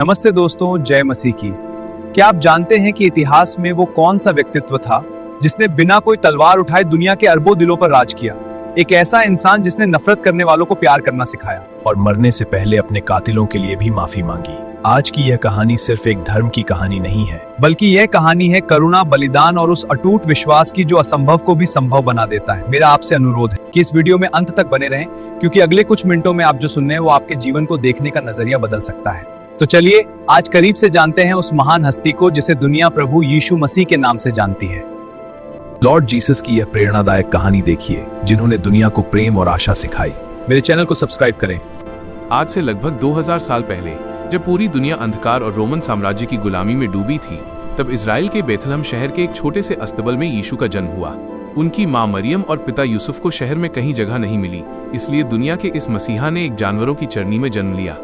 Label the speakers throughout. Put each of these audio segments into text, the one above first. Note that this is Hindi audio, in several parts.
Speaker 1: नमस्ते दोस्तों, जय मसीह की। क्या आप जानते हैं कि इतिहास में वो कौन सा व्यक्तित्व था जिसने बिना कोई तलवार उठाए दुनिया के अरबों दिलों पर राज किया? एक ऐसा इंसान जिसने नफरत करने वालों को प्यार करना सिखाया और मरने से पहले अपने कातिलों के लिए भी माफी मांगी। आज की यह कहानी सिर्फ एक धर्म की कहानी नहीं है, बल्कि यह कहानी है करुणा, बलिदान और उस अटूट विश्वास की जो असंभव को भी संभव बना देता है। मेरा आपसे अनुरोध है कि इस वीडियो में अंत तक बने रहें, क्योंकि अगले कुछ मिनटों में आप जो सुन रहे हैं वो आपके जीवन को देखने का नजरिया बदल सकता है। तो चलिए आज करीब से जानते हैं उस महान हस्ती को जिसे दुनिया प्रभु यीशु मसीह के नाम से जानती है।
Speaker 2: लॉर्ड जीसस की यह प्रेरणादायक कहानी देखिए, जिन्होंने दुनिया को प्रेम और आशा सिखाई।
Speaker 1: मेरे चैनल को सब्सक्राइब करें।
Speaker 3: आज से लगभग 2000 साल पहले, जब पूरी दुनिया अंधकार और रोमन साम्राज्य की गुलामी में डूबी थी, तब इजराइल के बेथलहम शहर के एक छोटे से अस्तबल में यीशु का जन्म हुआ। उनकी मां मरियम और पिता यूसुफ को शहर में कहीं जगह नहीं मिली, इसलिए दुनिया के इस मसीहा ने एक जानवरों की चरनी में जन्म लिया।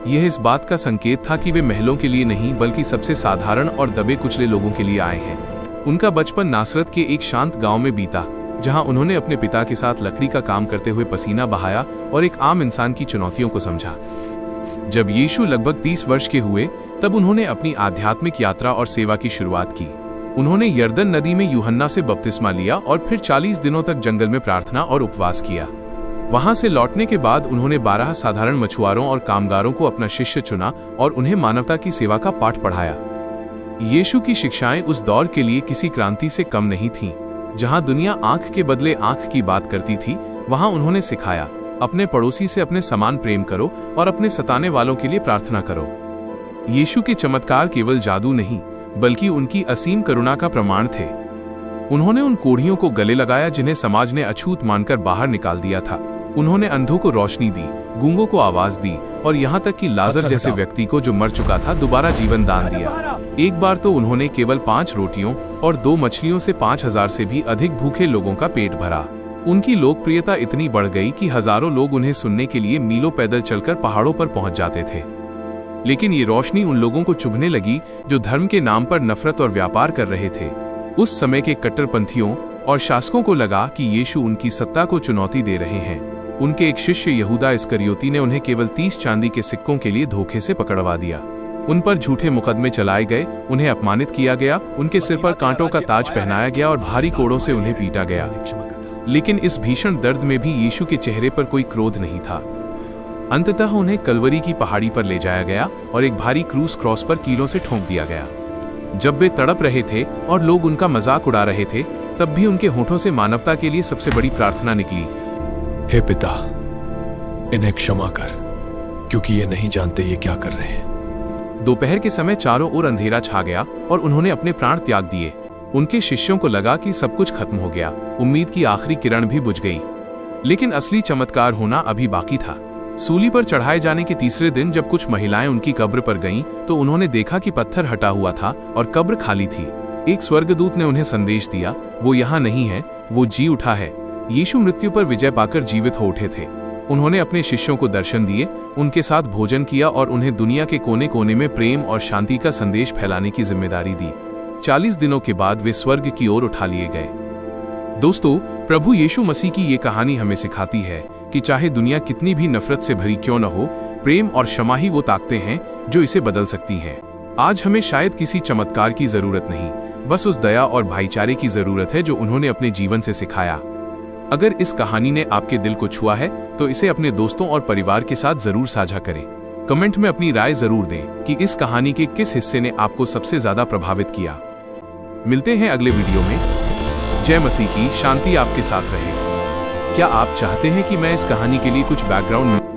Speaker 3: यह इस बात का संकेत था कि वे महलों के लिए नहीं, बल्कि सबसे साधारण और दबे कुचले लोगों के लिए आए हैं। उनका बचपन नासरत के एक शांत गांव में बीता, जहां उन्होंने अपने पिता के साथ लकड़ी का काम करते हुए पसीना बहाया और एक आम इंसान की चुनौतियों को समझा। जब यीशु लगभग 30 वर्ष के हुए, तब उन्होंने अपनी आध्यात्मिक यात्रा और सेवा की शुरुआत की। उन्होंने यरदन नदी में यूहन्ना से बपतिस्मा लिया और फिर 40 दिनों तक जंगल में प्रार्थना और उपवास किया। वहां से लौटने के बाद उन्होंने 12 साधारण मछुआरों और कामगारों को अपना शिष्य चुना और उन्हें मानवता की सेवा का पाठ पढ़ाया। यीशु की शिक्षाएं उस दौर के लिए किसी क्रांति से कम नहीं थीं। जहां दुनिया आंख के बदले आंख की बात करती थी, वहां उन्होंने सिखाया, अपने पड़ोसी से अपने समान प्रेम करो और अपने सताने वालों के लिए प्रार्थना करो। यीशु के चमत्कार केवल जादू नहीं, बल्कि उनकी असीम करुणा का प्रमाण थे। उन्होंने उन कोढ़ियों को गले लगाया जिन्हें समाज ने अछूत मानकर बाहर निकाल दिया था। उन्होंने अंधों को रोशनी दी, गूंगों को आवाज दी और यहाँ तक कि लाजर जैसे व्यक्ति को जो मर चुका था दोबारा जीवन दान दिया। एक बार तो उन्होंने केवल 5 रोटियों और 2 मछलियों से 5000 से भी अधिक भूखे लोगों का पेट भरा। उनकी लोकप्रियता इतनी बढ़ गई कि हजारों लोग उन्हें सुनने के लिए मीलों पैदल चलकर पहाड़ों पर पहुंच जाते थे। लेकिन ये रोशनी उन लोगों को चुभने लगी जो धर्म के नाम पर नफरत और व्यापार कर रहे थे। उस समय के कट्टरपंथियों और शासकों को लगा कि यीशु उनकी सत्ता को चुनौती दे रहे हैं। उनके एक शिष्य यहूदा इस्करियोती ने उन्हें केवल 30 चांदी के सिक्कों के लिए धोखे से पकड़वा दिया। उन पर झूठे मुकदमे चलाए गए, उन्हें अपमानित किया गया, उनके सिर पर कांटों का ताज पहनाया गया और भारी कोड़ों से उन्हें पीटा गया। लेकिन इस भीषण दर्द में भी यीशु के चेहरे पर कोई क्रोध नहीं था। अंततः उन्हें कलवरी की पहाड़ी पर ले जाया गया और एक भारी क्रूस क्रॉस पर कीलों से ठोंक दिया गया। जब वे तड़प रहे थे और लोग उनका मजाक उड़ा रहे थे, तब भी उनके होठों से मानवता के लिए सबसे बड़ी प्रार्थना निकली,
Speaker 2: हे पिता, इन्हें क्षमा कर, क्योंकि ये नहीं जानते ये क्या कर रहे हैं।
Speaker 3: दोपहर के समय चारों ओर अंधेरा छा गया और उन्होंने अपने प्राण त्याग दिए। उनके शिष्यों को लगा कि सब कुछ खत्म हो गया, उम्मीद की आखिरी किरण भी बुझ गई। लेकिन असली चमत्कार होना अभी बाकी था। सूली पर चढ़ाए जाने के तीसरे दिन जब कुछ महिलाएं उनकी कब्र पर गईं, तो उन्होंने देखा कि पत्थर हटा हुआ था और कब्र खाली थी। एक स्वर्गदूत ने उन्हें संदेश दिया, वो यहाँ नहीं है, वो जी उठा है। यीशु मृत्यु पर विजय पाकर जीवित हो उठे थे। उन्होंने अपने शिष्यों को दर्शन दिए, उनके साथ भोजन किया और उन्हें दुनिया के कोने कोने में प्रेम और शांति का संदेश फैलाने की जिम्मेदारी दी। 40 दिनों के बाद वे स्वर्ग की ओर उठा लिए गए। दोस्तों, प्रभु यीशु मसीह की ये कहानी हमें सिखाती है कि चाहे दुनिया कितनी भी नफरत से भरी क्यों न हो, प्रेम और क्षमा ही वो ताकतें हैं जो इसे बदल सकती हैं। आज हमें शायद किसी चमत्कार की जरूरत नहीं, बस उस दया और भाईचारे की जरूरत है जो उन्होंने अपने जीवन से सिखाया। अगर इस कहानी ने आपके दिल को छुआ है, तो इसे अपने दोस्तों और परिवार के साथ जरूर साझा करें। कमेंट में अपनी राय जरूर दें कि इस कहानी के किस हिस्से ने आपको सबसे ज्यादा प्रभावित किया। मिलते हैं अगले वीडियो में। जय मसीह की शांति आपके साथ रहे। क्या आप चाहते हैं कि मैं इस कहानी के लिए कुछ बैकग्राउंड